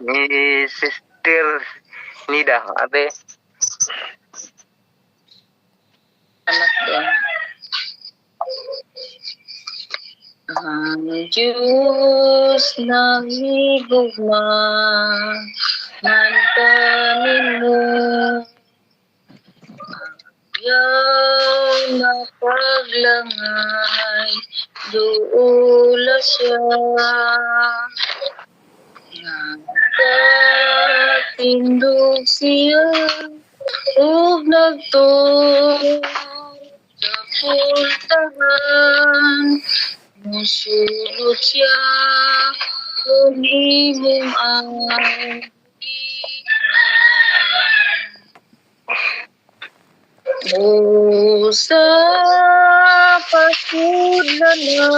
Ni Sister Nida, ate. Anak din. Ang Diyos na higugma man kanin mo, yaw na paglangay duula siya. Nagkatindog siya ug nagtuog sa pultahan, musulot siya kung imong ang sa pasudlan na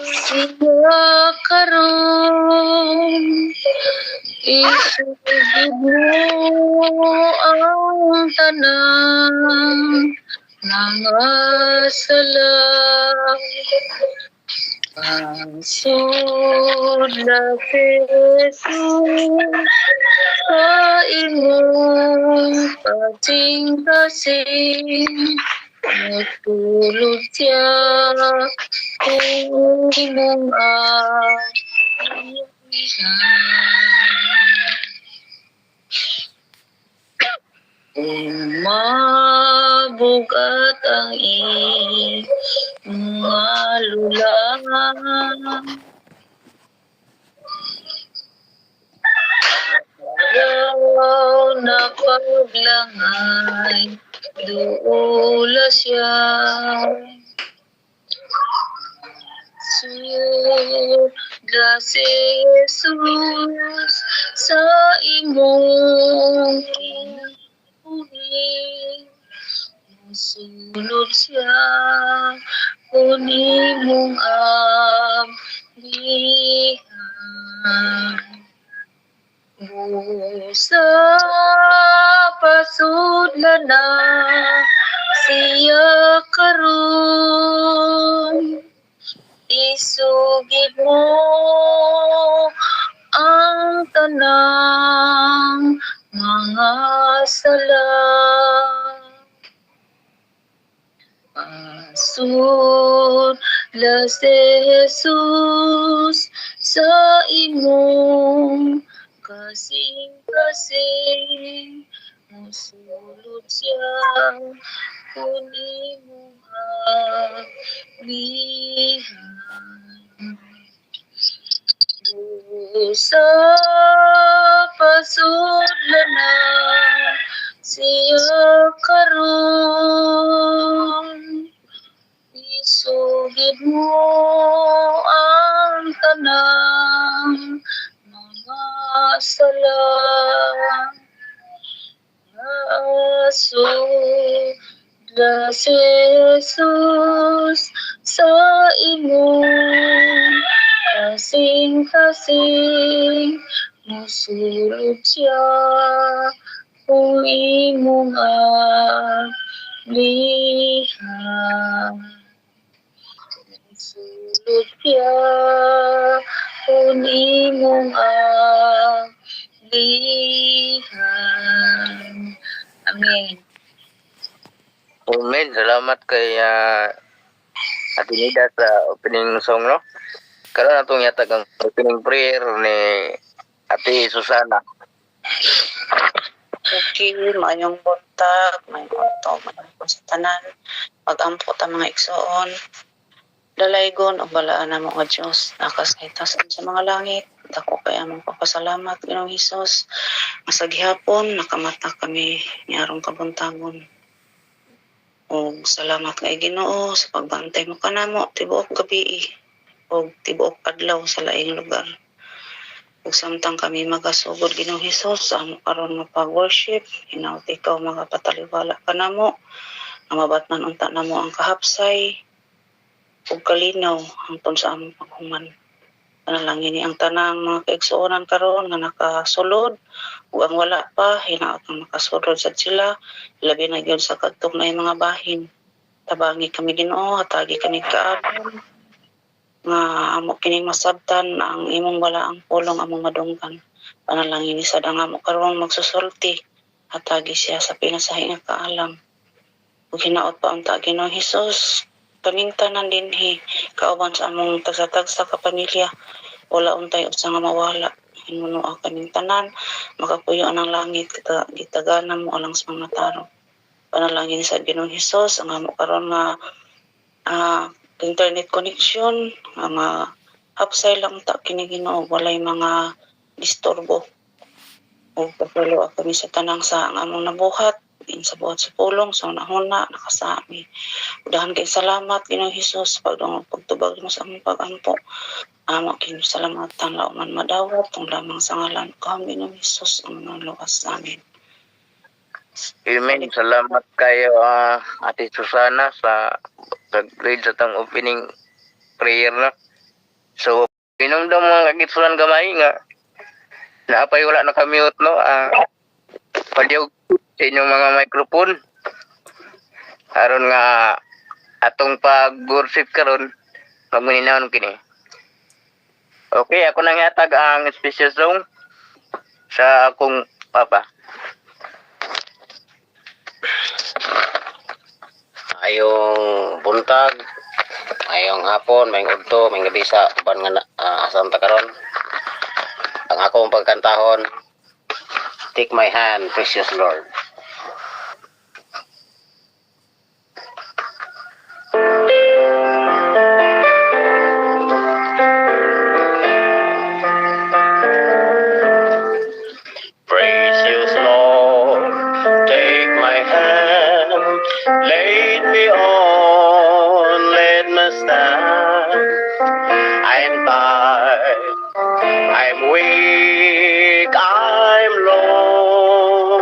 siya karon, isugid mo ang tanan mga sala. Pangsud na Jesus sa imong kasing-kasing, matulog siya kung imong mabugat ang mga lulang, ayaw na paglangay duula siya. Sudla si Jesus sa imong kinabuhi, musulod siya kung imong ablihan. Busa pasudlan na siya karon, isugid mo ang tanang mga sala. Pasudla si Jesus sa imong kasing-kasing, musulod siya kung imong ablihan. Busa pasudlan na siya karon, isugid mo ang tanang mga sala. Asudla si Jesus sa imong kasing-kasing, musulod siya kung imong ablihan. Musulod siya kung imong ablihan. Amen. Amen. Salamat kay Ate Nida sa opening song, no? Karon atong yatag ang opening prayer ni Ate Susana. Okay, mayong buntag, mayong buntag, mayong sa tanan, mag-ampo ta mga igsoon, dalaygon o balaan na mga Diyos, nakasaytasan sa mga langit, dako kaya mong papasalamat, Ginoong Hesus, masaghihapon, nakamata kami ni arong kabuntagon. O salamat kay Ginoo sa pagbantay mo kanamo, tibuok gabi o tibuok adlaw sa laing lugar. Ug samtang kami magasugod Ginoong Hesus sa amo karon nga pag-worship, hinaut ikaw magapataliwala kanamo, nga mabatnan unta namo ang kahapsay ug kalinaw hangtod sa among paghuman. Panalangin ni ang tanang mga kaigsuonan karon nga nakasulod ug ang wala pa hinaut nga makasulod sad sila, labi na gyud sa kadtong na mga bahin. Tabangi kami Ginoo, hatagi kami kaabon. nga amo kining masabtan ang imong balaang pulong among madunggan. Panalangin ni sad ang amo karong magsusulti hatagi siya sa pinasahi nga kaalam. Ug hinaot pa unta Ginoong Hesus kaming tanan dinhi kauban sa among tagsa-tagsa ka pamilya wala untay usa nga mawala. Hinuno kaming tanan makapuyo ang langit gitaganan mo alang sa mga taro. Panalangin sa Ginoong Hesus ang amo karon nga internet connection nga hapsay lang ta kini Ginoo walay mga disturbo o pagpalo kami sa tanang sa ang among nabuhat sa buhat sa pulong sa nahuna nakasami udahan kay salamat Ginoong Hesus pagtubag mo sa among pagampo amo kini salamatan lauman madawat tong lamang sa ngalan ko Ginoong Hesus ang luwas sa amin. Amen. Salamat kayo, Ate Susana, sa pag-read sa tang opening prayer na. So, pinumdum mga kagitsulan gamay nga, naapay wala na kami-mute, no? Padyog sa inyong mga microphone. Aron nga, atong pag-worship karon pagmuninahon kini. Okay, ako nang yatag ang special song sa akong papa. Ayong buntag, ayong hapon, may udto, may gabi sa uban nga asam ta karon. Ang akong pagkantahon, Take My Hand, Precious Lord. Precious Lord, take my hand, lead me on, let me stand. I'm tired, I'm weak, I'm low.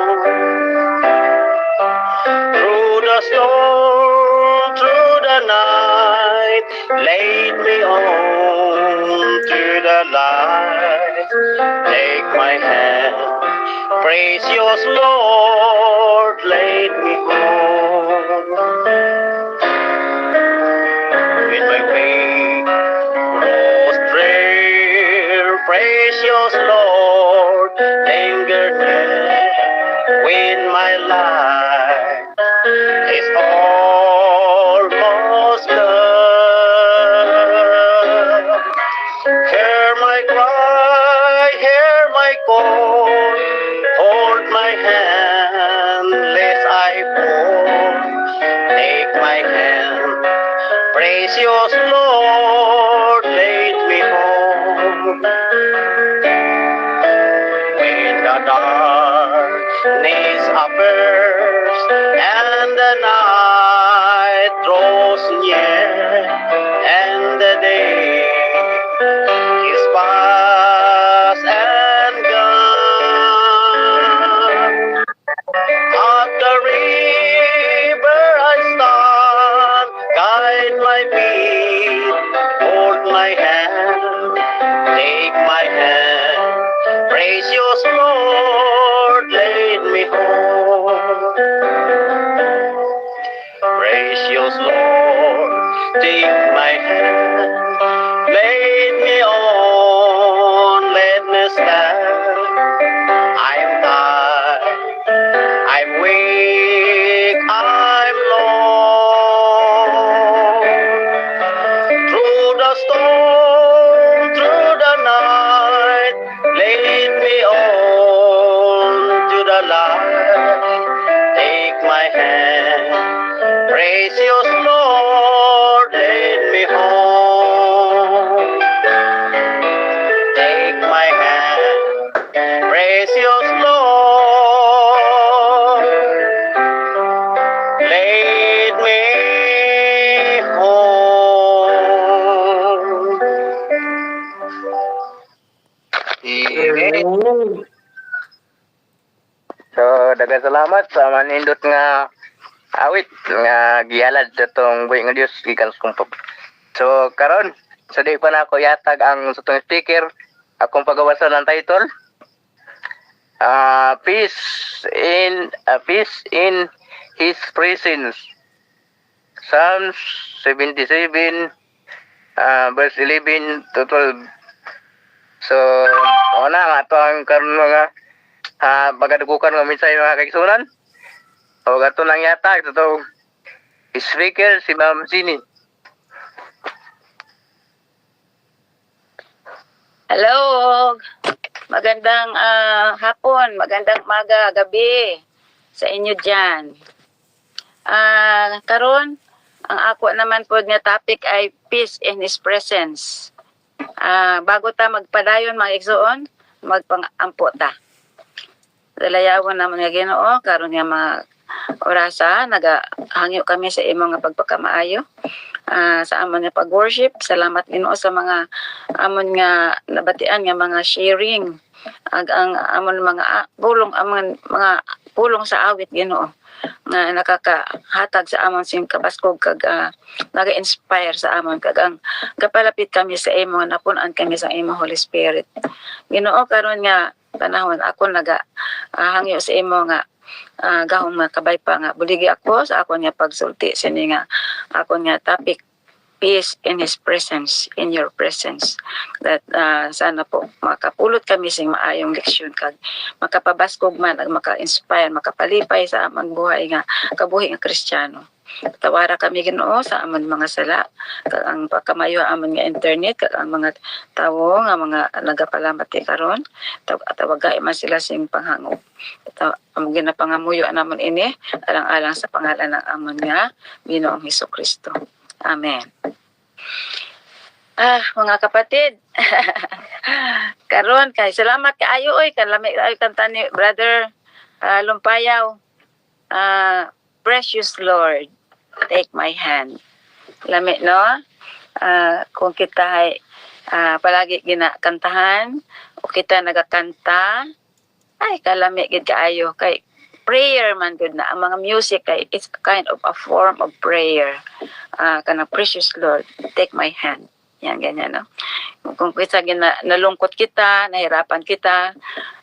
Through the storm, through the night, lead me on to the light. Take my hand, precious Lord, lead me home. With my faith grows drear, precious Lord, linger there. When my life is almost done, hear my cry, hear my call, hold my hand, lest I fall. Take my hand, precious Lord, lead me home. When the darkness appears and the night draws near and the day is past and gone. At the river I stand, guide my feet, hold my hand, take my hand, precious Lord, lead me home. Precious Lord, take my hand, lead me on, let me stand. I'm tired, I'm weak, I'm low. Through the storm, through the night, lead me on to the light. Take my hand, precious Lord, lead me home. Take my hand, precious Lord, lead me home. Amen. So, daghang salamat sa manindot nga awit nga gialad sa tong buhi nga Dios gikan sa kong papa. So, karon sa di pa na ako yatag ang sa tong speaker, akong pagawasan ng title. Peace in His presence. Psalms 77 verse 11 to 12. So, una nga ito ang karon mga pagadugukan ng minsay mga kaigsunan. O gato nang yata, ito speaker si Ma'am Sini. Hello. Magandang hapon, magandang umaga, gabi sa inyo diyan. Karon ang ako naman po nga topic ay peace in His presence. Bago ta magpadayon mga igsoon, magpangampo ta. Dalayawon naman nga Ginoo karon nga mga orasa nagahangyo kami sa imong nga pagpakamaayo. Sa amon nga pag-worship, salamat Ginoo sa mga amon nga nabatian nga mga sharing ang amon mga mga pulong sa awit Ginoo nga nakakahatag sa amon sing kabaskog kag naga-inspire sa amon kag ang kapalapit kami sa imo napun-an kami sa imo Holy Spirit. Ginoo karon nga panahon ako hangyo sa imo nga gahong makabay pa nga buligi ako sa akon nga pagsulti sini nga akon nga topic peace in His presence, in your presence. That sana po makapulot kami sing maayong leksyon kag makapabaskog man ag maka-inspire, makapalipay sa amon buhay nga kabuhi nga Kristiyano. Tawara kami Ginoo sa amon mga sala kag ang pagkamayo amon nga internet kag ang mga tawo nga mga nagapalamat karon tawagay man sila sing panghangop. Ang ginapangamuyo namon ini alang-alang sa pangalan ng amon nga Ginoong Hesukristo. Amen. Mga kapatid. Karon kay salamat kaayo oy kalami ay kanta ni Brother Lumpayaw. Precious Lord, take my hand. Lami no? Kung kita ay palagi ginakantahan o kita nagakanta ay kalami gid kaayo kay prayer man good na ang mga music kay it's a kind of a form of prayer. Kanang precious Lord, take my hand. Yan ganyan no. Kung kita nalungkot kita, nahirapan kita,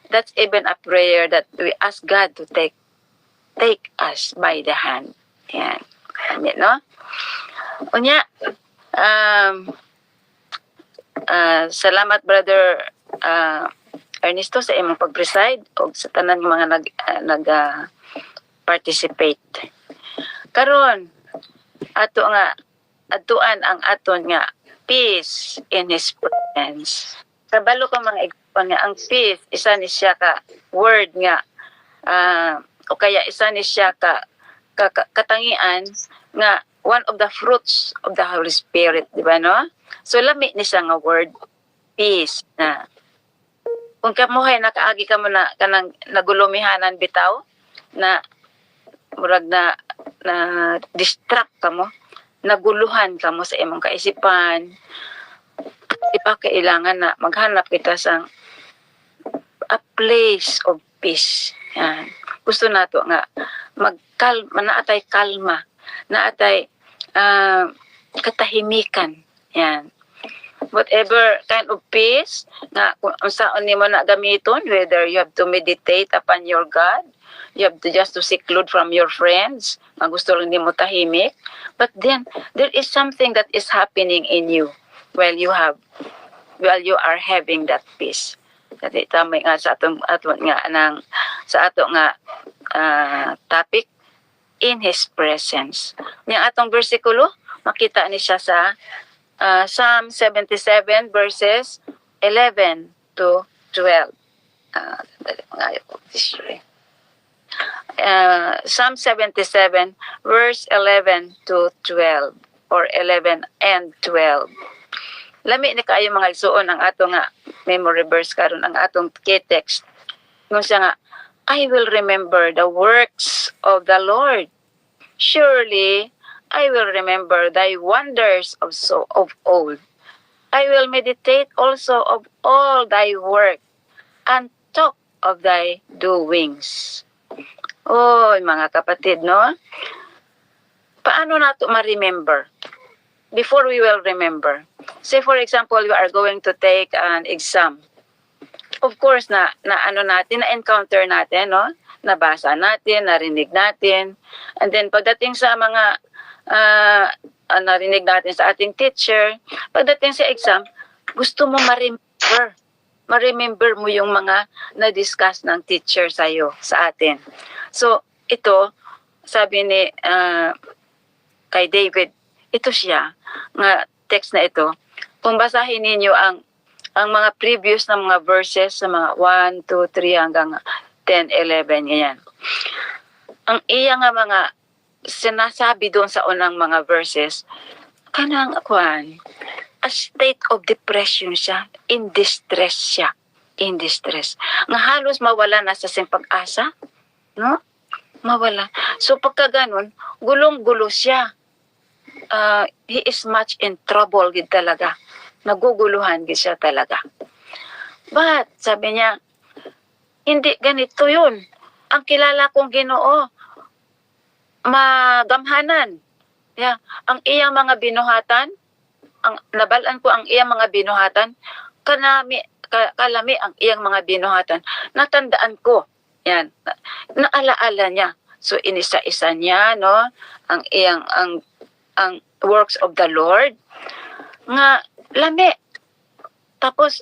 that's even a prayer that we ask God to take us by the hand. Yan. Yan no. Unya salamat Brother Ernesto sa imong pag-preside o sa tanan ng mga nag participate. Karon ato nga atuan ang aton nga peace in His presence. Kabalo ko mga igsoon nga ang peace isa ni siya ka word nga o kaya isa ni siya ka katangian nga one of the fruits of the Holy Spirit, di ba no? So lami ni siya nga word peace na kung kamuhay nakaagi ka mo na kanang nagulumihanan bitaw na murag na distract ka mo, naguluhan ka mo sa imong kaisipan, di pa kailangan na maghanap kita sa a place of peace. Yan. Gusto nato nga naatay kalma, naatay katahimikan. Yan. Whatever kind of peace na kung saan nimo na gamiton, whether you have to meditate upon your God, you have to just to seclude from your friends, gusto lang nimo tahimik, but then there is something that is happening in you while you are having that peace. Dati tama nga sa aton nga nang sa ato nga topic in His presence. Nya atong bersikulo makita ni siya sa Psalm 77 verses 11 to 12. Psalm 77 verse 11 to 12 or 11 and 12. Lami ni kaayo mga igsuon ang ato nga memory verse karon ang atong key text. Kung siya nga I will remember the works of the Lord. Surely I will remember thy wonders of old. I will meditate also of all thy work and talk of thy doings. Oy, mga kapatid, no? Paano nato ma-remember? Before we will remember. Say for example, you are going to take an exam. Of course, na encounter natin, no? Nabasa natin, narinig natin. And then pagdating sa mga narinig natin sa ating teacher, pagdating sa exam, gusto mo ma-remember mo yung mga na-discuss ng teacher sa'yo, sa atin. So, ito, sabi ni kay David, ito siya, nga text na ito. Kung basahin ninyo ang mga previous na mga verses sa mga 1, 2, 3 hanggang 10, 11, ganyan. Ang iya nga mga sinasabi doon sa unang mga verses, kanang a state of depression siya, in distress siya, in distress. Nga halos mawala na sa siyang pag-asa, no? Mawala. So pagka ganun, gulong-gulo siya. He is much in trouble gid talaga. Naguguluhan gid siya talaga. But, sabi niya, hindi ganito yun. Ang kilala kong Ginoo, magamhanan. Yeah. Ang iyang mga binuhatan, nabalaan ko ang iyang mga binuhatan, kalami ang iyang mga binuhatan. Natandaan ko. Yan. Naalaala niya. So, inisa-isa niya, no? Ang iyang, ang works of the Lord. Nga, lami. Tapos,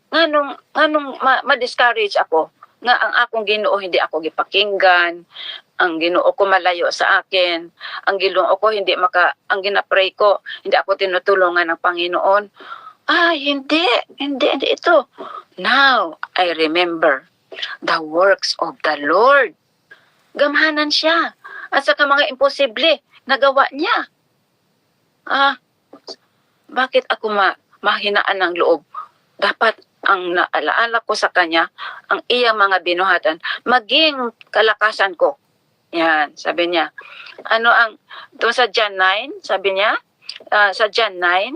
nganong ma-discourage ako nga ang akong Ginoo hindi ako gipakinggan, ang Ginoo ko malayo sa akin, ang Ginoo ko ang ginapray ko hindi ako tinutulungan ng Panginoon. Hindi ito. Now I remember the works of the Lord. Gamhanan siya at saka mga imposible nagawa niya. Bakit ako mahinaan ng loob? Dapat ang naalaala ko sa kanya, ang iyang mga binuhatan, maging kalakasan ko. Yan, sabi niya. Doon sa John 9, sabi niya, sa John 9,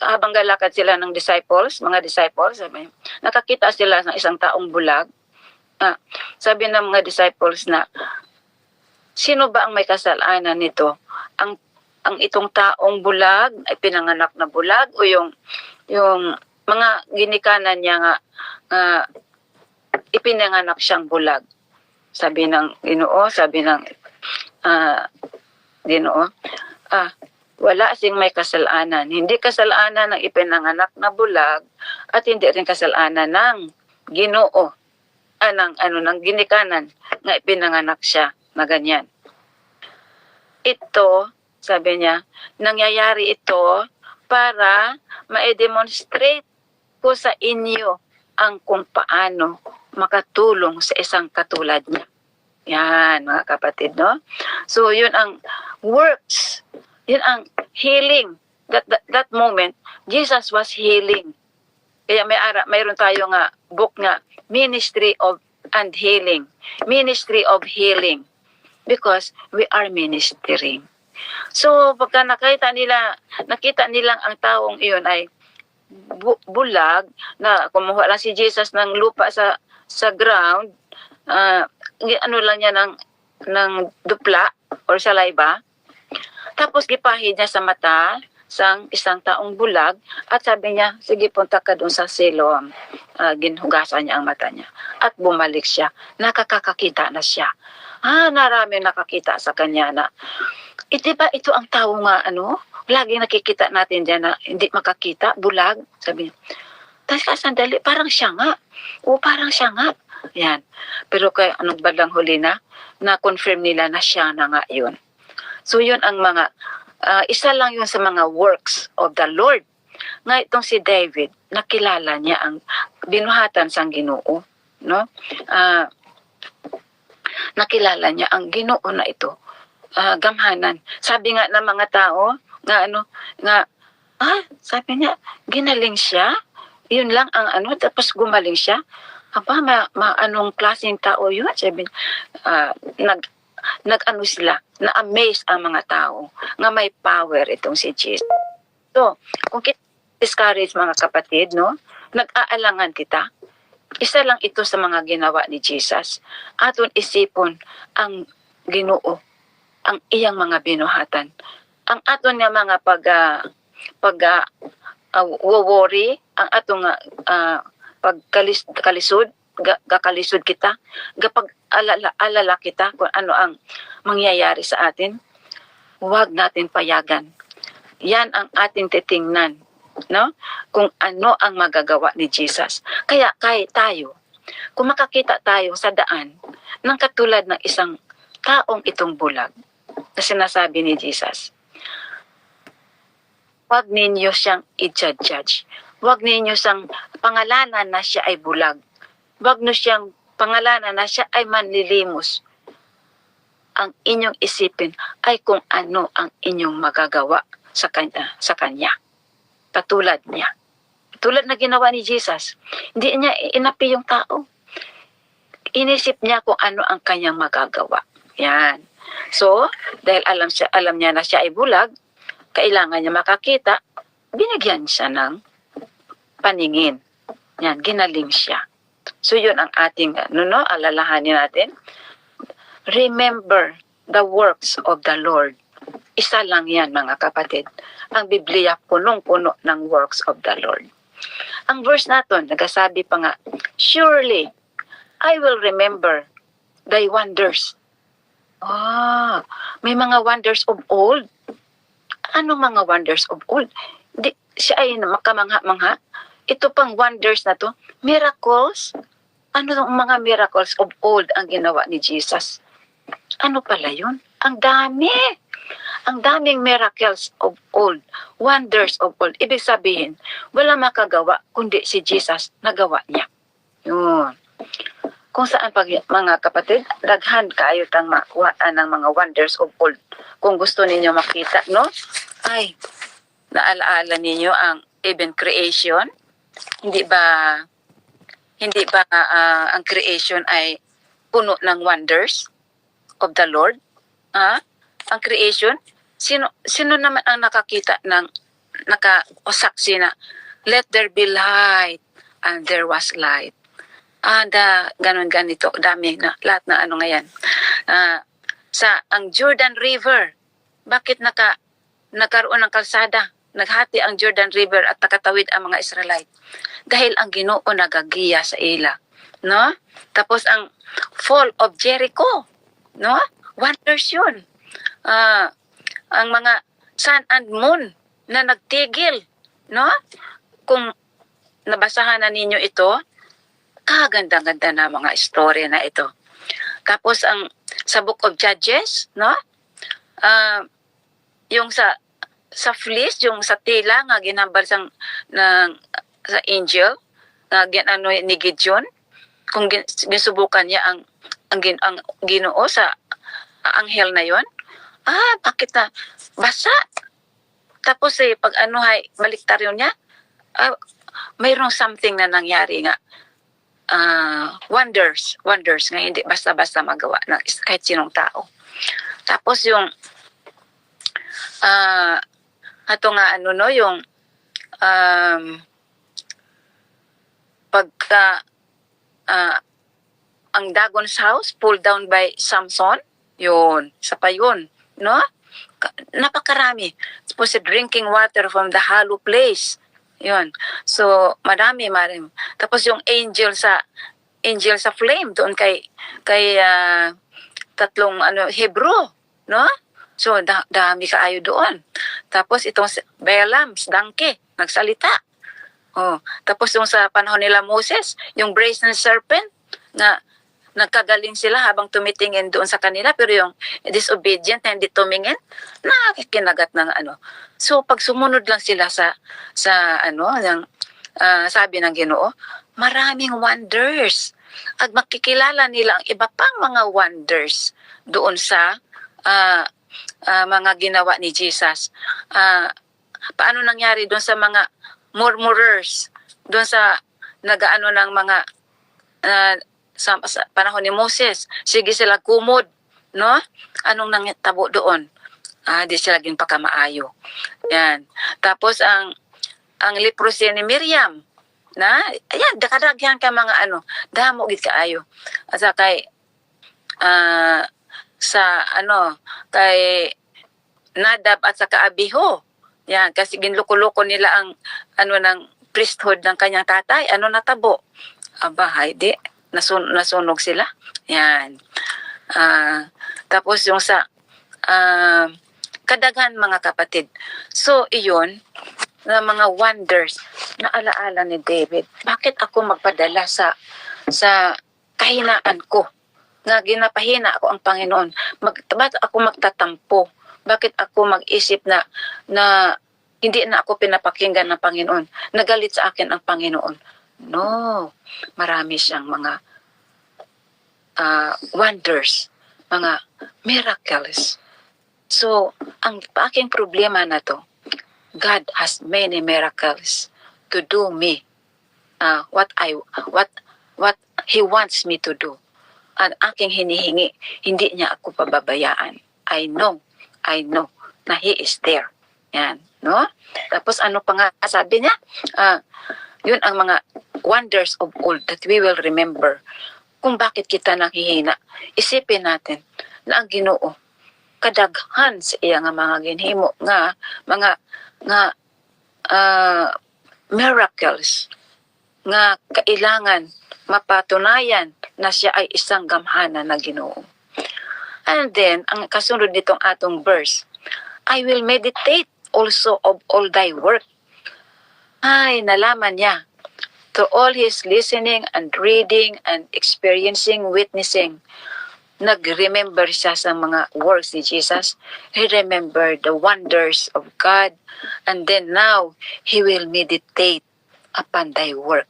habang galakad sila ng mga disciples, sabi niya, nakakita sila ng isang taong bulag. Sabi ng mga disciples na, sino ba ang may kasalanan nito? Ang itong taong bulag, ay pinanganak na bulag, o yung mga ginikanan niya nga ipinanganak siyang bulag. Sabi ng Ginoo, Ginoo, wala sing may kasalanan. Hindi kasalanan ng ipinanganak na bulag at hindi rin kasalanan ng Ginoo, ng ginikanan na ipinanganak siya na ganyan. Ito, sabi niya, nangyayari ito para ma-demonstrate ko sa inyo ang kung paano makatulong sa isang katulad niya. Yan, mga kapatid, no? So, yun ang works. Yun ang healing. That moment, Jesus was healing. Kaya mayroon tayo nga book nga, Ministry of and Healing. Ministry of Healing. Because we are ministering. So, pagka nakita nilang ang taong iyon ay bulag, na kumuha lang si Jesus ng lupa sa ground, ano lang niya ng dupla or saliva, tapos gipahid niya sa mata sang isang taong bulag at sabi niya, sige punta ka doon sa silom. Ginhugasan niya ang mata niya at bumalik siya, nakakakita na siya. Narami nakakita sa kanya na ba ito ang tao nga lagi nakikita natin dyan na hindi makakita, bulag, sabi niya. Tapos sandali, parang siya nga. Parang siya nga. Yan. Pero kaya anong balang huli na-confirm nila na siya na nga yun. So yun ang mga, isa lang yun sa mga works of the Lord. Nga itong si David, nakilala niya ang binuhatan sang Ginoo. No? Nakilala niya ang Ginoo na ito. Gamhanan. Sabi nga ng mga tao, sabi niya, ginaling siya. Yun lang ang tapos gumaling siya. Anong klaseng tao yun? Sabi niya, sila, na-amaze ang mga tao, nga may power itong si Jesus. So, kung kita discourage mga kapatid, no? Nag-aalangan kita, isa lang ito sa mga ginawa ni Jesus. Aton isipon ang Ginoo, ang iyang mga binuhatan. Ang aton nga mga worry, ang atong pagkalisod, gakalisod kita, gapag alala kita kung ano ang mangyayari sa atin, huwag natin payagan. Yan ang ating titingnan, no? Kung ano ang magagawa ni Jesus. Kaya kahit tayo, kung makakita tayo sa daan ng katulad ng isang taong itong bulag na sinasabi ni Jesus, huwag ninyo siyang i-judge. Huwag ninyo siyang pangalanan na siya ay bulag. Huwag nyo siyang pangalanan na siya ay manlilimos. Ang inyong isipin ay kung ano ang inyong magagawa sa kanya. Katulad niya. Tulad na ginawa ni Jesus. Hindi niya inapi yung tao. Inisip niya kung ano ang kanyang magagawa. Yan. So, dahil alam niya na siya ay bulag, kailangan niya makakita, binigyan siya ng paningin. Yan, ginaling siya. So, yun ang ating, alalahanin natin. Remember the works of the Lord. Isa lang yan, mga kapatid. Ang Biblia, punong-puno ng works of the Lord. Ang verse natin, nagasabi pa nga, surely, I will remember thy wonders. May mga wonders of old. Anong mga wonders of old? Siya ay makamangha-mangha. Ito pang wonders na to, miracles. Ano ang mga miracles of old ang ginawa ni Jesus? Ano pala yun? Ang dami. Ang daming miracles of old. Wonders of old. Ibig sabihin, wala makagawa kundi si Jesus nagawa niya. Yun. Kung saan mga kapatid, daghan kayo tang makuha ng mga wonders of old. Kung gusto ninyo makita, no? Ay, naalaala ninyo ang even creation? Hindi ba ang creation ay puno ng wonders of the Lord? Ang creation, sino naman ang nakakita ng nakasaksi na let there be light and there was light. Ganun ganito, dami na lahat na ano ngayon. Sa ang Jordan River, bakit nagkaroon ng kalsada? Naghati ang Jordan River at nakatawid ang mga Israelite. Dahil ang Ginoo nagagiya sa ila, no? Tapos ang fall of Jericho, no? Wonders 'yun. Ang mga sun and moon na nagtigil, no? Kung nabasahan na ninyo ito, kaganda-ganda na mga istorya na ito. Tapos sa Book of Judges, no? Yung sa fleece, yung sa tela nga ginambal sa angel nga ni Gideon, kung gisubukan niya ang Ginoo sa anghel na yon, bakit na basa? Tapos pag baliktar yun niya, mayroong something na nangyari nga. Wonders nga hindi basta-basta magawa ng kahit sinong tao. Tapos yung yung pagka ang Dagon's house pulled down by Samson, yun, isa pa yun, no? Napakarami. Tapos drinking water from the hollow place, yun. So marami. Tapos yung angel sa flame doon kay tatlong Hebrew, no? So dami kaayo doon. Tapos itong Balaam's donkey nagsalita. Tapos yung sa panahon nila Moses, yung brazen serpent na nagkagaling sila habang tumitingin doon sa kanila, pero yung disobedient na hindi tumingin, nakikinagat ng So pag sumunod lang sila sa yung sabi ng Ginoo, maraming wonders. At makikilala nila ang iba pang mga wonders doon sa mga ginawa ni Jesus. Paano nangyari doon sa mga murmurers, doon sa nagaano ng mga sa panahon ni Moses, sige sila kumod, no? Anong nangyatabo doon? Di sila gin pakamaayo. Yan. Tapos ang leprosy ni Miriam, na ayan, dakadagyan ka mga damo gid kaayo. At sa kay kay Nadab at saka Abihu. Yan, kasi ginloko-loko nila ang ng priesthood ng kanyang tatay. Natabo? Di. nasunog sila. Yan. Tapos yung sa kadaghan mga kapatid. So, iyon, na mga wonders na alaala ni David. Bakit ako magpadala sa kahinaan ko? Na ginapahina ako ang Panginoon. Bakit ako magtatampo? Bakit ako mag-isip na hindi na ako pinapakinggan ng Panginoon? Nagalit sa akin ang Panginoon. No. Marami siyang mga wonders, mga miracles. So, ang aking problema na to, God has many miracles to do me what He wants me to do. Ang aking hinihingi, hindi niya ako pababayaan. I know na He is there. Yan, no? Tapos ano pa nga sabi niya? Yun ang mga wonders of old that we will remember. Kung bakit kita nanghihina, isipin natin na ang Ginoo kadaghan sa iya nga mga ginhimo nga miracles nga kailangan mapatunayan na siya ay isang gamhanan na Ginoo. And then ang kasunod nitong atong verse, I will meditate also of all thy work. Ay, nalaman niya to all his listening and reading and experiencing, witnessing. Nag-remember siya sa mga works ni Jesus. He remembered the wonders of God. And then now, he will meditate upon thy work.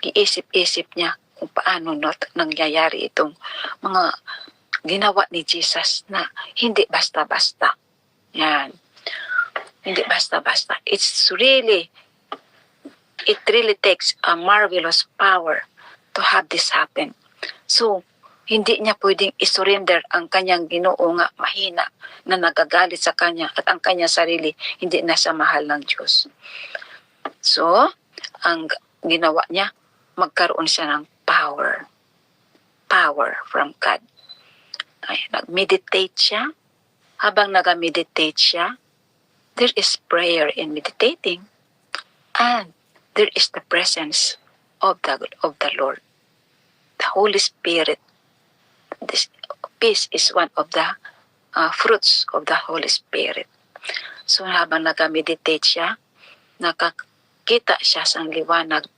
Iisip-isip niya kung paano nangyayari itong mga ginawa ni Jesus na hindi basta-basta. Yan. Hindi basta-basta. It really takes a marvelous power to have this happen. So, hindi niya pwedeng isurrender ang kanyang Ginoo nga mahina na nagagalit sa kanya at ang kanyang sarili hindi na siya mahal ng Diyos. So, ang ginawa niya, magkaroon siya ng power. Power from God. Ay, nag-meditate siya. Habang nag-meditate siya, there is prayer in meditating. And there is the presence of the Lord. The Holy Spirit. This peace is one of the fruits of the Holy Spirit. So habang nag-meditate siya, nakakita siya sa liwanag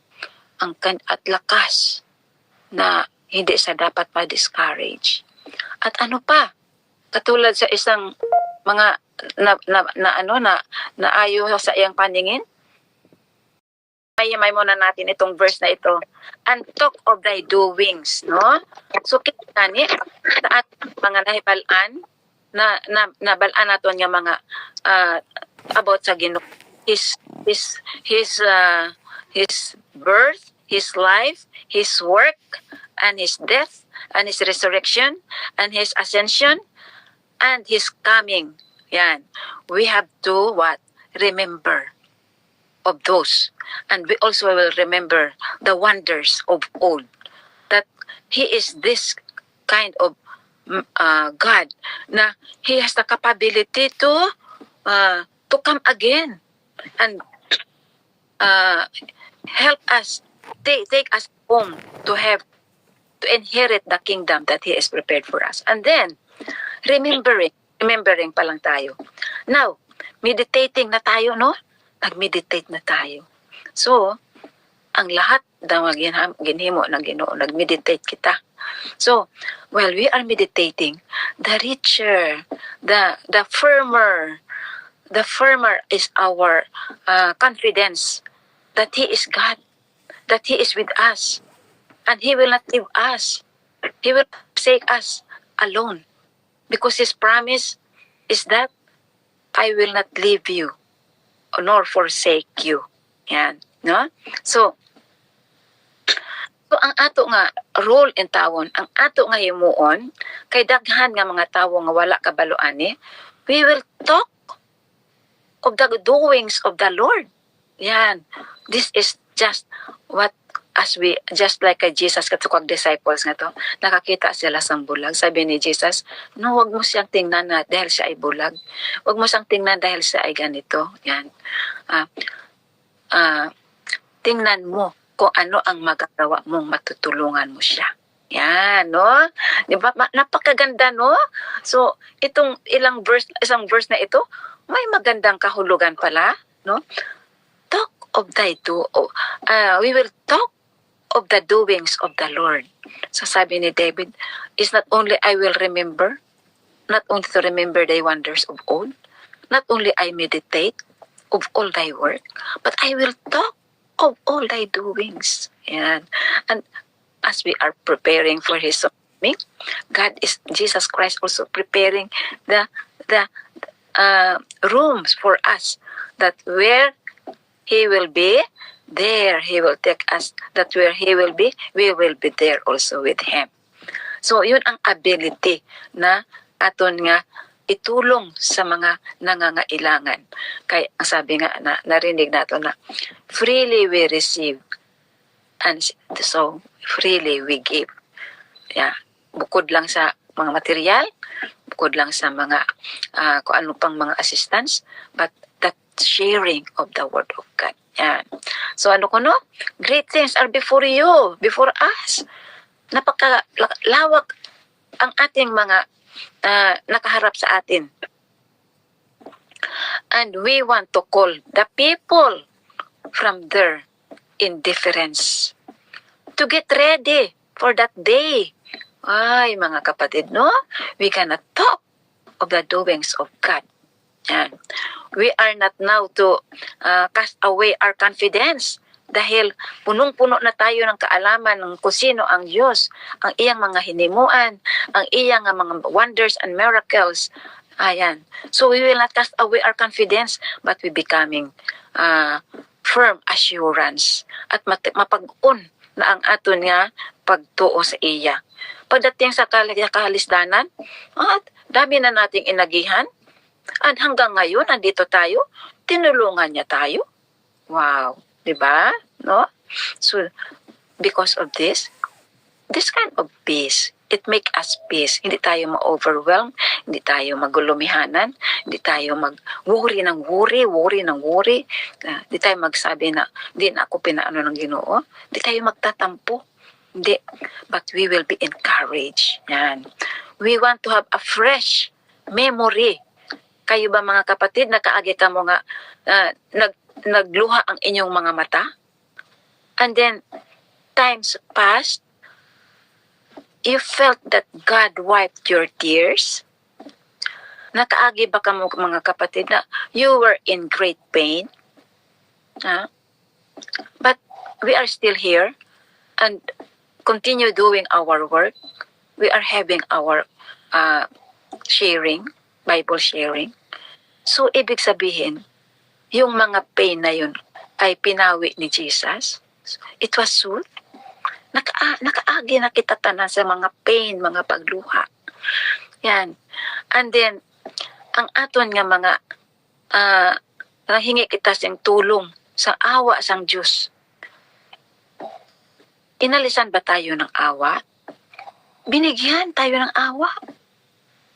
at lakas na hindi siya dapat pa-discourage. At ano pa? Katulad sa isang mga na ayaw sa iyang paningin, may muna natin itong verse na ito. And talk of thy doings, no? So, kita ni, sa ating mga nahibalaan, nabalaan natin yung mga about sa Ginoo. His birth, his life, his work, and his death, and his resurrection, and his ascension, and his coming. Yan. We have to remember of those. And we also will remember the wonders of old. That He is this kind of God na He has the capability to come again and help us, take us home to inherit the kingdom that He has prepared for us. And then, remembering pa lang tayo. Now, meditating na tayo, no? Nag-meditate na tayo. So, ang lahat ng ginhimo ng Ginoo, nag-meditate kita. So, while we are meditating, the richer, the firmer is our confidence that He is God, that He is with us, and He will not leave us. He will not forsake us alone. Because His promise is that I will not leave you nor forsake you. Yan, no? So ang ato nga role in tawon, ang ato nga himuon, kay daghan nga mga tawo nga wala kabaloan ni, we will talk of the doings of the Lord. Yan. This is just what just like Jesus katukag disciples nga to, nakakita sila sa bulag. Sabi ni Jesus, no, wag mo siyang tingnan na dahil siya ay bulag. Wag mo siyang tingnan dahil siya ay ganito. Yan. Tingnan mo kung ano ang magagawa mong matutulungan mo siya. Yan, no? Di ba? Napakaganda, no? So, isang verse na ito, may magandang kahulugan pala, no? Talk of we will talk of the doings of the Lord. So, sabi ni David, is not only I will remember, not only to remember thy wonders of old, not only I meditate of all thy work, but I will talk of all thy doings. Yan. And as we are preparing for His coming, Jesus Christ also preparing the rooms for us, that where He will be, there He will take us, that where He will be, we will be there also with Him. So, yun ang ability na aton nga itulong sa mga nangangailangan. Kaya ang sabi nga, narinig nato na, freely we receive, and so freely we give. Yeah. Bukod lang sa mga material, bukod lang sa mga kung ano pang mga assistance, but that sharing of the Word of God. Yan. So ano ko, no? Great things are before you, before us. Napakalawak ang ating mga nakaharap sa atin. And we want to call the people from their indifference to get ready for that day. Ay, mga kapatid, no? We cannot talk of the doings of God. Yan. We are not now to cast away our confidence dahil punong-puno na tayo ng kaalaman ng kung sino ang Diyos, ang iyang mga hinimuan, ang iyang mga wonders and miracles. Ayan. So we will not cast away our confidence, but we becoming firm assurance at mapag-un na ang aton nga pagtuo sa iya. Pagdating sa kahalisdanan, at dami na nating inagihan, at hanggang ngayon, nandito tayo, tinulungan niya tayo. Wow. Diba? No? So, because of this kind of peace, it make us peace. Hindi tayo ma-overwhelm, hindi tayo magulumihanan, hindi tayo mag-worry ng worry. Hindi tayo magsabi na, hindi na ako pinaano ng Ginoo. Hindi tayo magtatampo. Hindi. But we will be encouraged. Yan. We want to have a fresh memory. Kayo ba mga kapatid, nakaagi ka mo nga, nagluha ang inyong mga mata? And then, times passed, you felt that God wiped your tears? Nakaagi ba ka mo mga kapatid na you were in great pain? But we are still here and continue doing our work. We are having our sharing, Bible sharing. So, ibig sabihin, yung mga pain na yun ay pinawi ni Jesus. It was soothed. Nakaagi na kita tanan sa mga pain, mga pagluha. Yan. And then, ang aton nga mga hingi kita siyang tulong sa awa sang Diyos. Inalisan ba tayo ng awa? Binigyan tayo ng awa.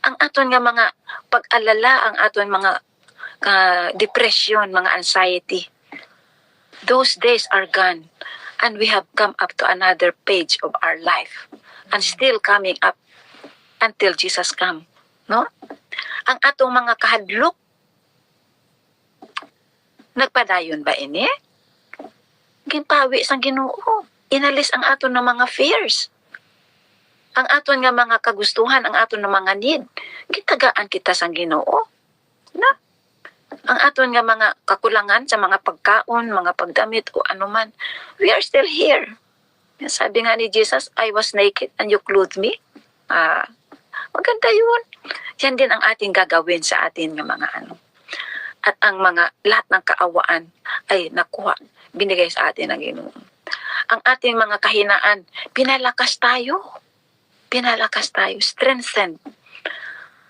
Ang aton nga mga pag-alala, ang aton mga depression, mga anxiety, those days are gone. And we have come up to another page of our life. And still coming up until Jesus come. No? Ang atong mga kahadlok, nagpadayon ba ini? Ginpawi sang Ginoo. Inalis ang aton ng mga fears. Ang aton nga mga kagustuhan, ang aton ng mga need. Gitagaan kita sang Ginoo. Na? Ang aton nga mga kakulangan sa mga pagkaon, mga pagdamit o anuman, we are still here. Sabi nga ni Jesus, I was naked and you clothed me. Maganda yun. Yan din ang ating gagawin sa atin nga mga ano. At ang mga lahat ng kaawaan ay nakuha, binigay sa atin ng Ginoo. Ang ating mga kahinaan, pinalakas tayo. Pinalakas tayo, strengthened.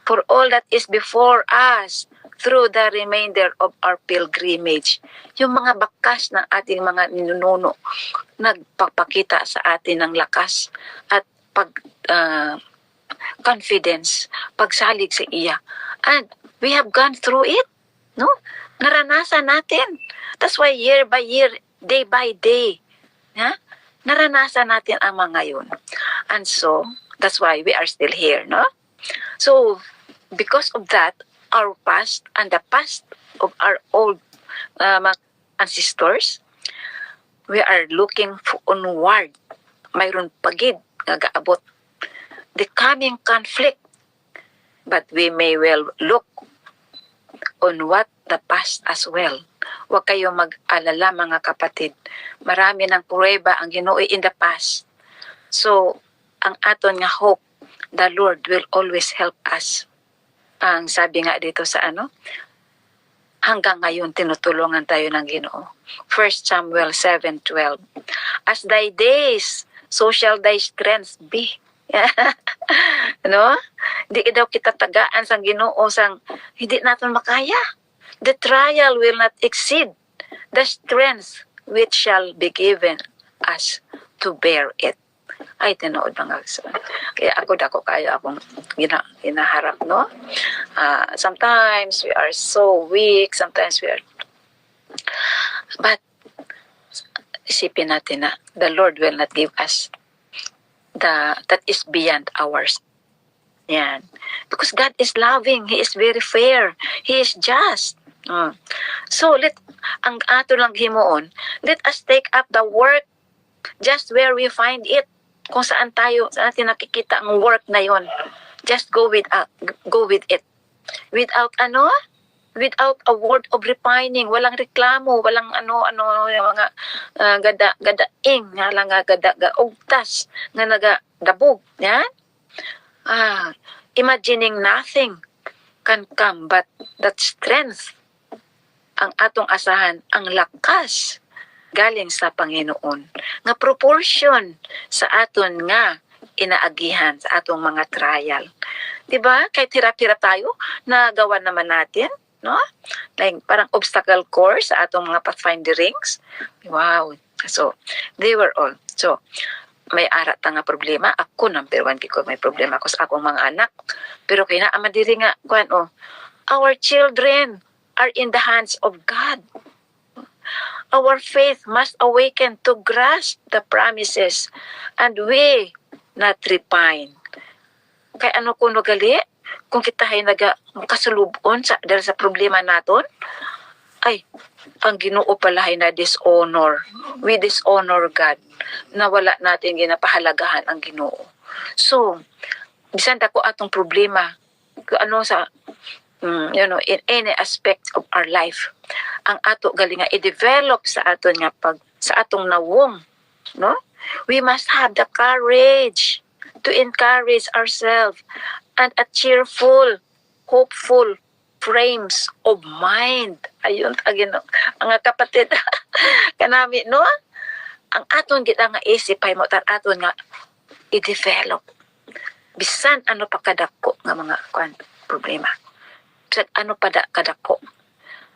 For all that is before us, through the remainder of our pilgrimage. Yung mga bakas ng ating mga ninununo, nagpapakita sa atin ng lakas at confidence, pagsalig sa iya. And we have gone through it. No? Naranasan natin. That's why year by year, day by day, Ha? Naranasan natin ang mga yun. And so, that's why we are still here, no? So, because of that, our past and the past of our old mga ancestors, we are looking onward. Mayroon pagid nga gaabot the coming conflict, but we may well look on what the past as well. Huwag kayo mag-alala mga kapatid. Marami ng pruweba ang Ginoo in the past. So, ang aton nga hope, the Lord will always help us. Ang sabi nga dito sa hanggang ngayon tinutulungan tayo ng Ginoo. 1 Samuel 7:12. As thy days, so shall thy strength be. No? Di daw kita tagaan sang Ginoo sang hindi natin makaya. The trial will not exceed the strength which shall be given us to bear it. Ay, tinood mga kasan. Kaya dako kayo akong ginaharap, no? Sometimes we are so weak, sometimes we are... But, isipin natin na the Lord will not give us that is beyond ours. Yan. Because God is loving. He is very fair. He is just. So, ang ato lang himuon, let us take up the work just where we find it. Kung saan natin nakikita ang work na yon. Just go with it. Without without a word of repining, walang reklamo, walang yung mga gadaing, nga lang ugtas, nga nagadabog, yan. Imagining nothing can come but that strength. Ang atong asahan, ang lakas galing sa Panginoon. Nga proportion sa aton nga inaagihan sa atong mga trial. Diba? Kahit hirap-hirap tayo, nagawa naman natin. No? Like parang obstacle course sa atong mga pathfinder rings. Wow. So, they were all. So, may arat nga problema. Ako, number 1, ko may problema ako sa akong mga anak. Pero kaya na, amadiri nga, our children are in the hands of God. Our faith must awaken to grasp the promises and we not repine. Kaya kuno gali? Kung kita ay nagkasulubon dahil sa problema naton, ay, ang Ginoo pala ay na dishonor. We dishonor God. Na wala natin ginapahalagahan ang Ginoo. So, bisan dako atong problema, in any aspect of our life, ang ato gali nga i-develop sa aton nga sa atong nawong, no? We must have the courage to encourage ourselves and a cheerful, hopeful frames of mind. Ayun, ang kapatid, kanami, no? Ang aton kita nga isip, ay mo aton nga i-develop. Bisan ano pa kadako nga mga problema. Bisan ano pa kadako.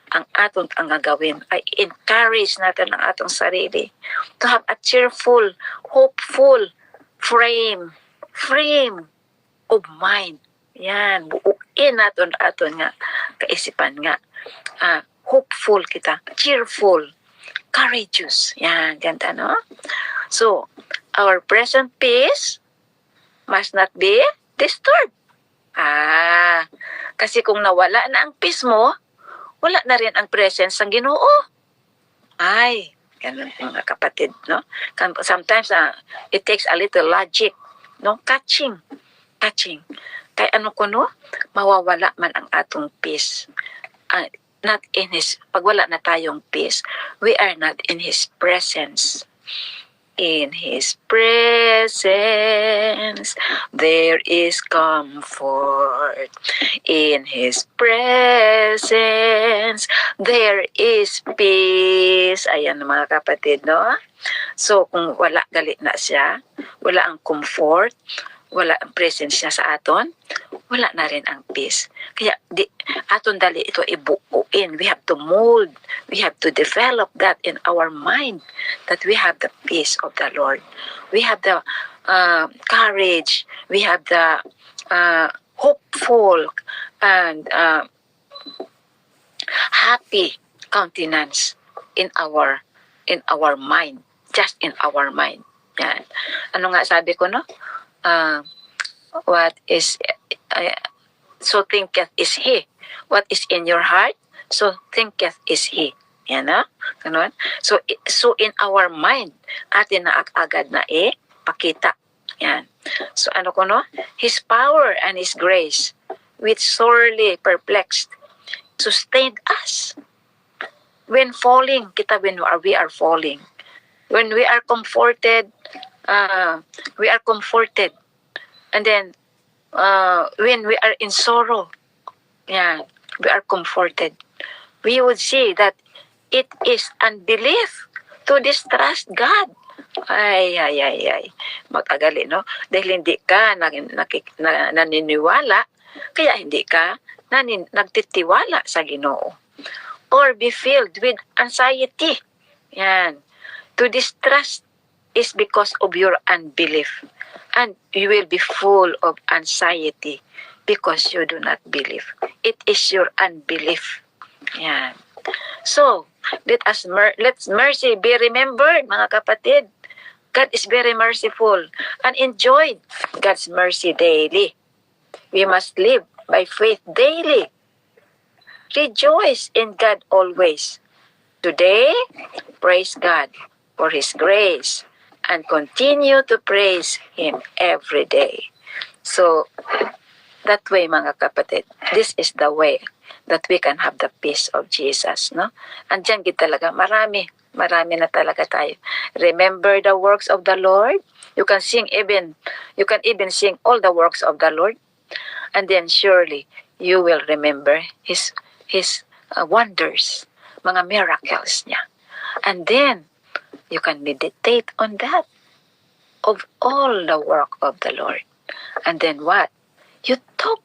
Ang aton ang gagawin ay encourage natin ang atong sarili to have a cheerful, hopeful frame of mind. Yan, buuin natin nga kaisipan nga. Hopeful kita, cheerful, courageous. Yan, ganda, no? So, our present peace must not be disturbed. Kasi kung nawala na ang peace mo, wala na rin ang presence ng Ginoo. Ay, ganun mga kapatid, no? Sometimes, it takes a little logic, no? Catching. Kaya mawawala man ang atong peace. Not in pag wala na tayong peace, we are not in His presence. In His presence, there is comfort. In His presence, there is peace. Ayan mga kapatid, no? So, kung wala galit na siya, wala ang comfort, wala ang presence niya sa aton, wala na rin ang peace. Kaya aton dali ito ibuuin. We have to mold, we have to develop that in our mind, that we have the peace of the Lord. We have the courage, we have the hopeful and happy countenance in our mind. just in our mind. Yan. Ano nga sabi ko, no? What is, so thinketh is he. What is in your heart, so thinketh is he. Yan na. Ganun. So in our mind, atin na agad na pakita. Yan. So ano ko, no? His power and His grace, which sorely perplexed, sustained us. When falling, when we are falling. When we are comforted, we are comforted. And then, when we are in sorrow, yeah, we are comforted. We would see that it is unbelief to distrust God. Ay. Mag-agali, no? Dahil hindi ka naniniwala, kaya hindi ka nagtitiwala sa Ginoo. Or be filled with anxiety. Yan. To distrust is because of your unbelief. And you will be full of anxiety because you do not believe. It is your unbelief. Yan. So, let's mercy be remembered, mga kapatid. God is very merciful and enjoy God's mercy daily. We must live by faith daily. Rejoice in God always. Today, praise God for His grace and continue to praise Him every day. So, that way, mga kapatid, this is the way that we can have the peace of Jesus, no? Andiyan talaga, marami na talaga tayo. Remember the works of the Lord. You can even sing all the works of the Lord, and then surely you will remember His wonders, mga miracles niya. And then you can meditate on that, of all the work of the Lord. And then what? You talk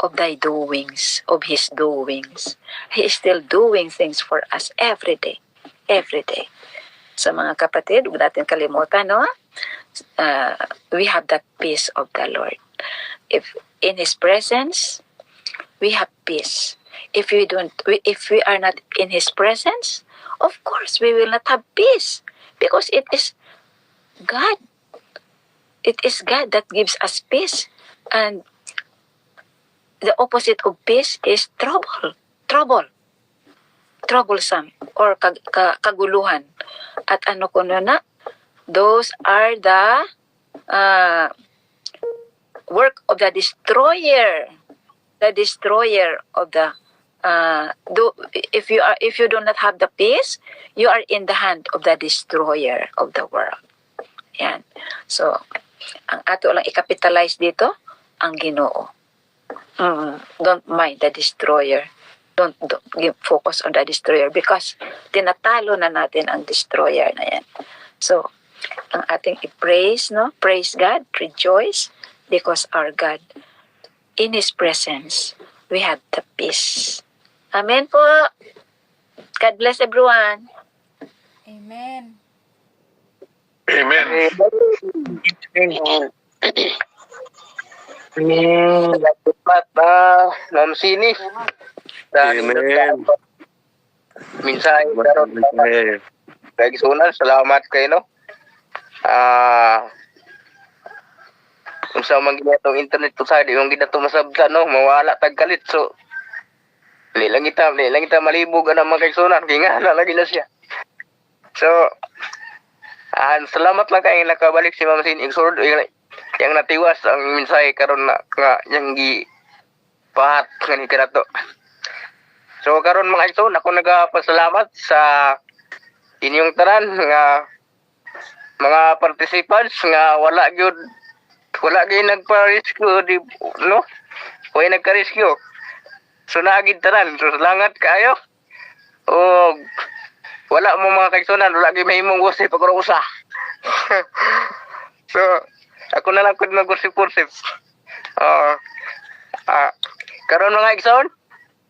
of thy doings, of His doings. He is still doing things for us every day. Every day. So mga kapatid, huwag natin kalimutan, no? We have the peace of the Lord. If in His presence, we have peace. If we are not in His presence, of course we will not have peace, because it is God. It is God that gives us peace, and the opposite of peace is troublesome or kaguluhan. At ano ko na, those are the work of the destroyer. The destroyer of the if you do not have the peace, you are in the hand of the destroyer of the world. Yan. So, ang ato lang i-capitalize dito, ang Ginoo. Don't mind the destroyer. Don't give focus on the destroyer, because tinatalo na natin ang destroyer na yan. So, ang ating i-praise, no? Praise God, rejoice, because our God, in His presence, we have the peace. Amen po. God bless everyone. Amen. Amen. Salamat, Ma'am Sini. Amen. Minsan, lagi sunan, salamat kayo, no? Kung sa mga ginatong internet to sa yung ginato masabta, no? Mawala tagkalit. So, lang kita malibog ang mga kaigsunan. Kaya nga, lagi na siya. So, salamat lang kayo nakabalik si Ma'am Sin. Yung natiwas ang minsay karon na nga yung pahat nga ni kanato. So, karon mga kaigsunan, ako nagapasalamat sa inyong tanan nga mga participants nga wala gyud nagpa-rescue, no? Wala nagka-rescue. So, naagid tanan. So, salamat kayo. O, wala mo mga kaigsunan, wala gyud mahimong gusip pagkurusa. So, ako na lang kung mag-gusip-gusip. Karon mga kaigsunan,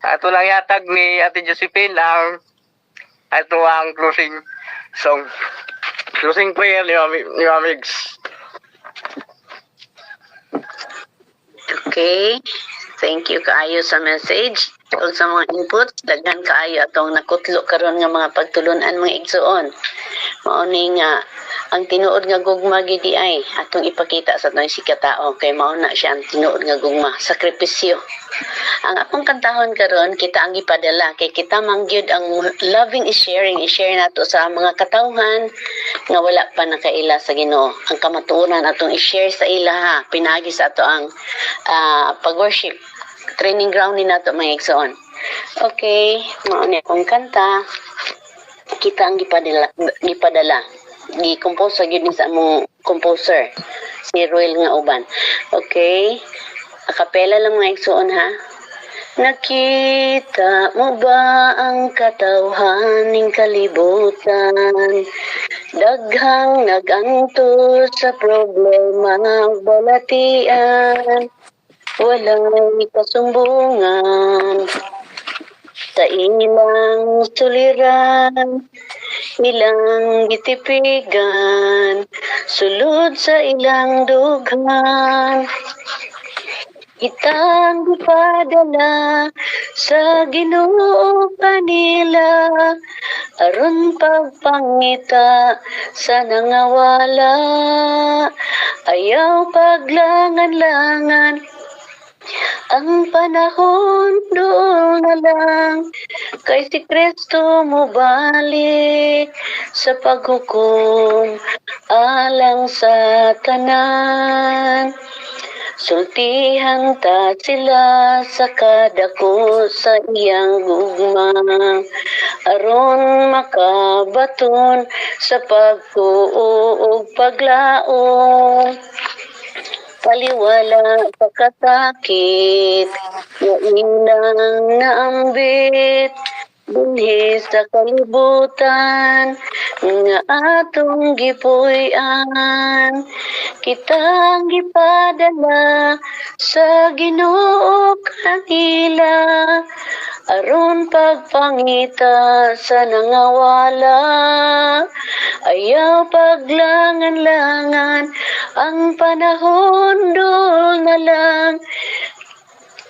ato lang yatag ni Ate Josephine ang closing song. Closing prayer ni Mamigs. Okay. Thank you kaayo sa message. Ug sa mga input, daghan kaayo atong nakutlo karon nga mga pagtulunan mga igsuon. mao ni nga ang tinuod nga gugma gid ay atong ipakita sa atong sikatao kay mao na siya ang tinuod nga gugma, sakripisyo. Ang akong kantahon karon kita ang ipadala kay kita mangyud ang loving is sharing, i-share nato sa mga katawhan nga wala pa nakaila sa Ginoo. Ang kamatuoran atong i-share sa ila ha, pinagi sa ato ang pag-worship. Training ground ni nato mga igsoon. Okay, mao ni akong kanta. Kita ang gipadala. Gi-compose gyud ni sa among composer si Royal nga uban. Okay? Akapela lang mga igsoon ha. Nakita mo ba ang katawhaning kalibutan? Daghang naganto sa problema balatian. Walay kasumbungan sa ilang suliran, ilang gitipigan, sulod sa ilang dughan. Kitang ipadala sa Ginoo kanila, aron pagpangita sa nangawala, ayaw paglangan-langan. Ang panahon doon na lang, kay si Kristo mo balik sa paghukom alang sa tanan. Sultihan ta sila sa kadako sa iyang gugma, aron makabaton sa pagtuo ug paglaom. Paliwala pagkasakit, nga ilang naambit, bunhi sa kalibutan, nga atong gipuy-an. Kitang gipadala sa Ginoo kanila, aron pagpangita sa nangawala, ayaw paglangan-langan. Ang panahon doon na lang,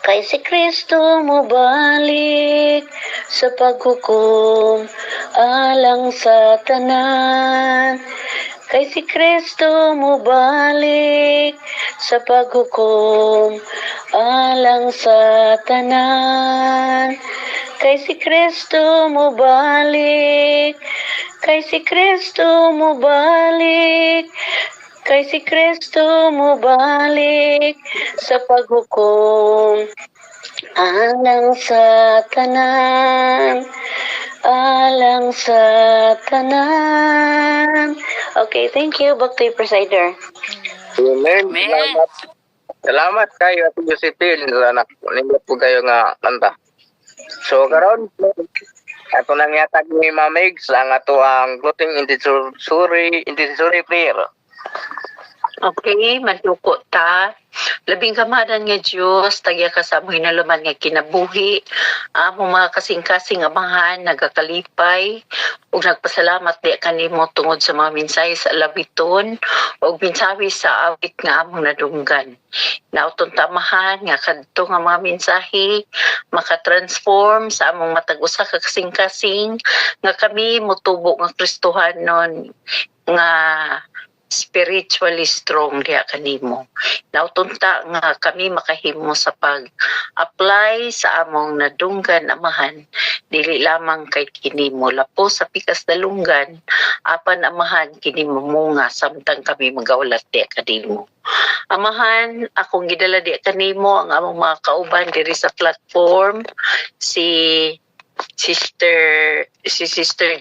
kay si Kristo mo balik sa paghukom alang sa tanan. Kay si Kristo mo balik sa paghukom alang sa tanan. Kay si Kristo mo balik, kay si Kristo mo balik, kay si Kristo mo balik sa paghukom alang sa tanan, alang sa tanan. Okay, thank you. Back to you, Presider. Amen. Amen. Salamat. Salamat kayo Ate Josephine sa nindot po kayo nga kanta. So karon ato nang yatag ni Mamig sa nga to ang clothing intercessory prayer. Okay, maduko ta. Labing kamadan nga Diyos, tagya ka sa amoy na luman nga kinabuhi. Among mga kasing-kasing amahan, nagakalipay. Ug nagpasalamat di kanimo tungod sa mga mensahe sa labiton. Ug mensahe sa awit nga among nadunggan. Nautong tamahan nga kadto nga mga mensahe makatransform sa among matag usa ka kasing-kasing nga kami motubo nga Kristohanon nga spiritually strong diha kanimo. Nautunta nga kami makahimo sa pag-apply sa among nadunggan amahan, dili lamang kay kinimo lapo sa pikas dalunggan, apan amahan kinimo munga samtang kami magawlat diha kanimo. Amahan, akong gidala diha kanimo ang among mga kauban diri sa platform, si Sister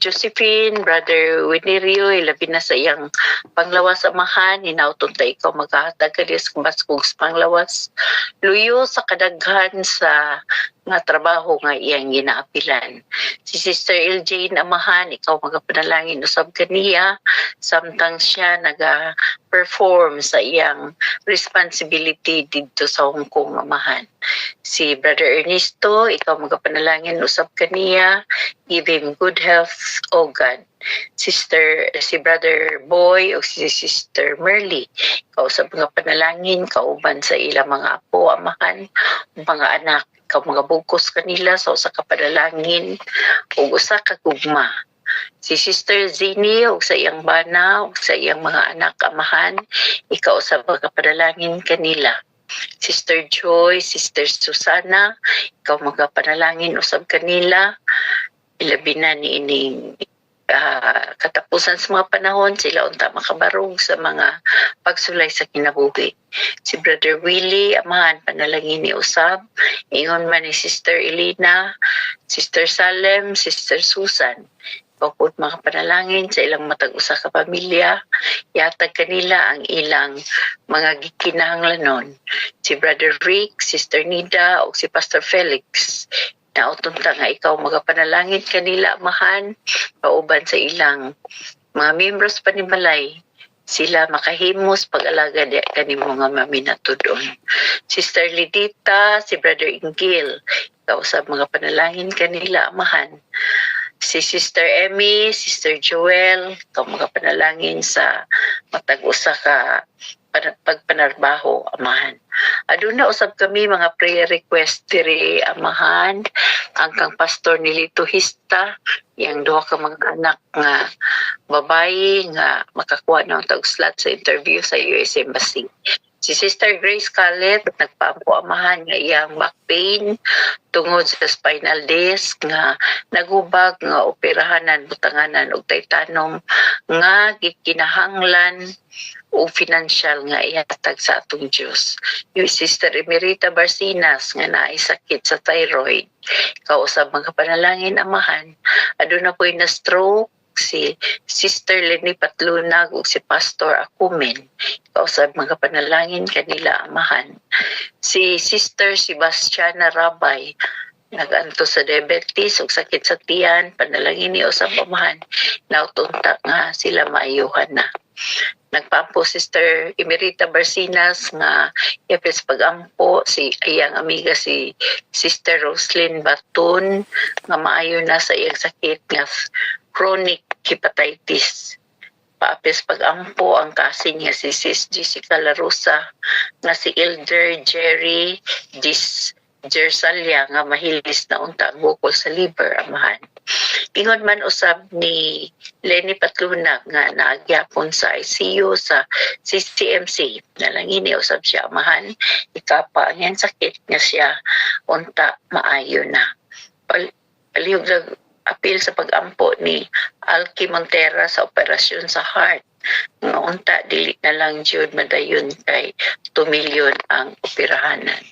Josephine, Brother Winerio, ilabi na sa iyang panglawas amahan, hinauton ta ikaw maghahatag ka sa baskog panglawas. Luyo sa kadaghan sa nga trabaho nga iyang ginaapilan. Si Sister LJ amahan, ikaw magapanalangin usab kaniya, samtang siya naga-perform sa iyang responsibility dito sa Hong Kong amahan. Si Brother Ernesto, ikaw magapanalangin usab kaniya, give him good health, O God. Si Brother Boy o si Sister Merly, ikaw sa mga panalangin, kauban sa ilang mga apo, amahan, mga anak, ikaw mga bugkos kanila sa usa ka panalangin o usa ka gugma. Si Sister Zini ug sa iyang bana ug sa iyang mga anak amahan, ikaw sa magapanalangin kanila. Sister Joy, Sister Susana, ikaw magapanalangin usab kanila. Ilabi na ni ining katapusan sa mga panahon, sila unta makabarog sa mga pagsulay sa kinabuhi. Si Brother Willie, amahan, panalangin ni usab. Ingon man ni Sister Elena, Sister Salem, Sister Susan. Pagput mga panalangin sa ilang matag usa ka pamilya, yatag kanila ang ilang mga gikinahanglanon. Si Brother Rick, Sister Nida, o si Pastor Felix. Nautunta nga ikaw magapanalangin kanila amahan, pauban sa ilang mga membros panimalay, sila makahimos pag-alaga di kanimo nga maminatudon. Sister Lidita, si Brother Ingil, ikaw sa mga panalangin kanila amahan. Si Sister Emmy, Sister Joel, ikaw mga panalangin sa matag usa ka pagpanarbaho amahan. Aduna usab kami mga prayer request diri amahan, ang kang pastor ni Lito Hista, yang duha ka mga anak nga babayi nga makakuha ng tag-slot sa interview sa US Embassy. Si Sister Grace Calet, nagpaampo amahan nga iyang back pain tungod sa spinal disc nga nagubag nga operahanan butanganan og taytanom nga gikinahanglan o financial nga ihatag sa atong Diyos. Yung Sister Emerita Barcinas nga naay sakit sa thyroid, kausab mga panalangin amahan. Aduna po'y na stroke si Sister Lenny Patlunag ug si Pastor Akumen, kausab mga panalangin kanila amahan. Si Sister Sebastiana Rabay, naganto sa diabetes ug sakit sa tiyan, panalangin ni usab amahan, nautunta nga sila maayuhan na. Nagpaampo Sister Emerita Barcinas nga yapis pagampo si iyang amiga si Sister Roslyn Batun nga maayo na sa iyang sakit nga chronic hepatitis. Paapis pagampo ang kasin nga si Sis Jessica Larusa nga si Elder Jerry Jersalia nga mahilis na unta ang bukol sa liver amahan. Ingon man usab ni Lenny Patlunag nga naagyapon sa ICU sa CCMC. Nalangin ni usab siya amahan, ikapa ang yan sakit nga siya unta maayo na. Palihog apil sa pagampo ni Alki Montera sa operasyon sa heart. Nga unta dili na lang jud madayon kay 2 milyon ang operahanan.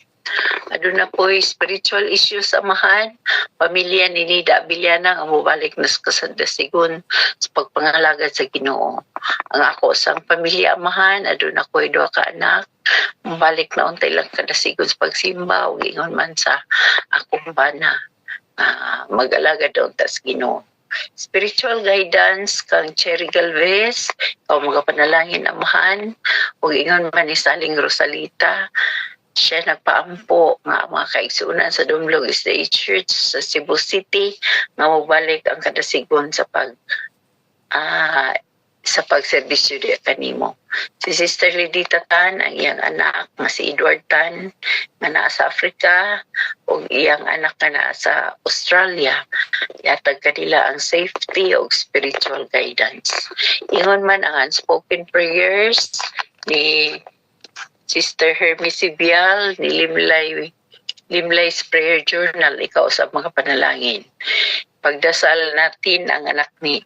Aduna po'y spiritual issues amahan, pamilya ni Nida Abiliana nga mobalik na sa kasandasigon sa pagpangalagad sa Ginoo. Ang ako sang pamilya amahan, aduna ko'y 2 ka anak, mobalik na untay lang kadasigon sa pagsimba ug ingon man sa akong bana. Mag-alaga daw ta sa Ginoo. Spiritual guidance kang Cherry Galvez, o mga panalangin amahan, ug ingon man ni Saling Rosalita, siya nagpaampo nga mga kaigsunan sa Dumlog State Church sa Cebu City nga mobalik ang kadasigon sa pagserbisyo di kanimo. Si Sister Lidita Tan, ang iyang anak nga si Edward Tan nga naa sa Africa ug iyang anak nga naa sa Australia, yatag kanila ang safety ug spiritual guidance. Ingon man ang unspoken prayers ni Sister Hermie Sibial ni Limlay's Prayer Journal, ikaw sa mga panalangin. Pagdasal natin ang anak ni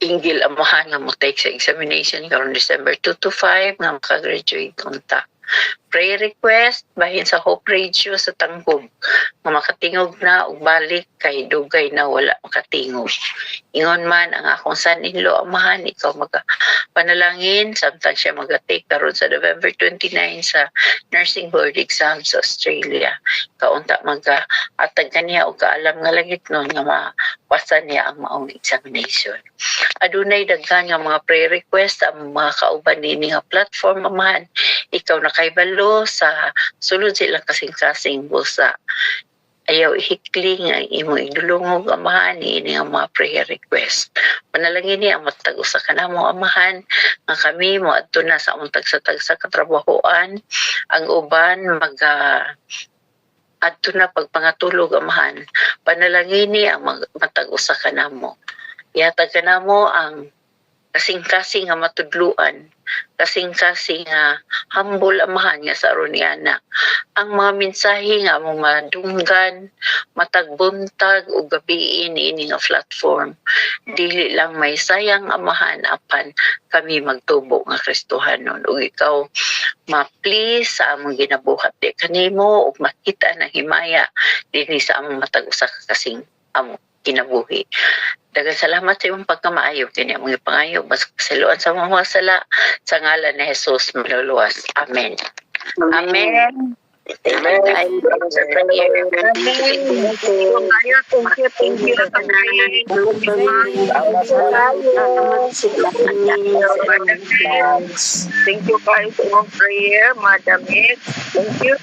Ingil amahan nga mo-take sa examination karon December 2 to 5 nga makagraduate unta. Prayer request bahin sa Hope Radio sa Tangkog nga makatingog na ug balik kay dugay na wala makatingog. Ingon man ang akong son-in-law amahan, ikaw panalangin samtang siya mag-take karon sa November 29 sa nursing board exam sa Australia. Kaunta atag kaniya og kaalam nga langit nun nga mapasa niya ang maong examination. Adunay daghan nga mga prayer request ang mga kauban nini nga platform amahan, ikaw nakaibalo sa sulod silang kasing-kasing busa. Ayaw ihikling ang imong idulungog amahan ini ang mga prayer request. Panalangin ni ang matag usa kanamo amahan nga kami mo adto na sa among tagsa-tagsa katrabahoan, ang uban adto na pagpangatulog amahan. Panalangin ni ang matag usa kanamo. Ihatag ka namo ang kasing-kasing nga matudluan, kasing-kasing nga humble amahan nga sa Aroniana. Ang mga mensahe nga among madunggan, matagbuntag o gabiin ini nga platform, dili lang may sayang amahan apan kami magtubo nga Kristohanon. Ug ikaw ma-please sa among ginabuhat di kanimo ug makita ng himaya dinhi sa among matag usa ka kasing among kinabuhi. Daghang salamat sa imong pagkamaayo kini among ipangayo basta kasiluan sa mga sala sa ngalan ni Jesus maluluwas. Amen. Amen. Amen. Sa prayer. Thank you guys for prayer, Madam X. Thank you.